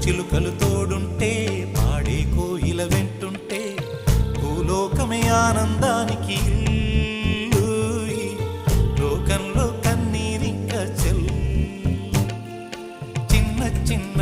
చిలుకలు తోడుంటే పాడే కోయిల వెంటుంటే భూలోకమే ఆనందానికి ఇల్లు. ఈ లోకంలో కన్నీరింక చెల్ చిన్న చిన్న